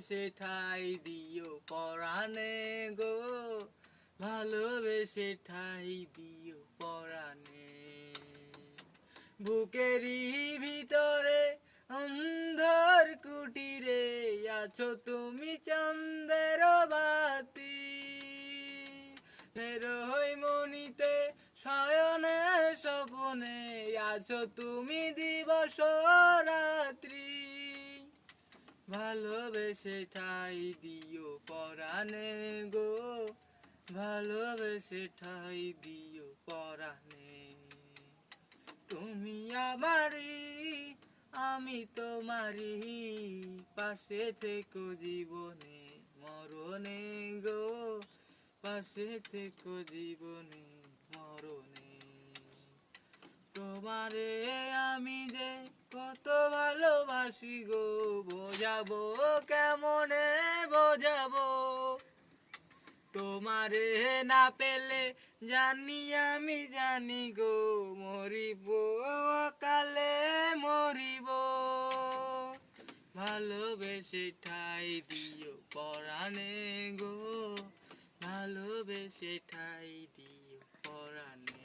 ভালোবেসে ঠাই দিও পরাণে গো, ভালোবেসে ঠাই দিও পরাণে। বুকেরই ভিতরে অন্ধর কুটিরে আছো তুমি চন্দ্রের বাতি, হই মনিতে শয়নে স্বপনে আছো তুমি দিবস রাত্রি। ভালোবেসে ঠাই দিও পরাণে গো, ভালোবেসে ঠাই দিও পরাণে। তুমি আমারি আমি তোমারি, পাশে থেকো জীবনে মরণে গো, পাশে থেকো জীবনে মরণে। তোমারে আমি যে কত ভালোবাসি গো, বোঝাবো কেমনে বোঝাবো। তোমারে না পেলে জানি আমি জানি গো, মরিব অকালে মরিব। ভালোবেসে ঠাই দিও পরাণে গো, ভালোবেসে ঠাই দিও পরাণে।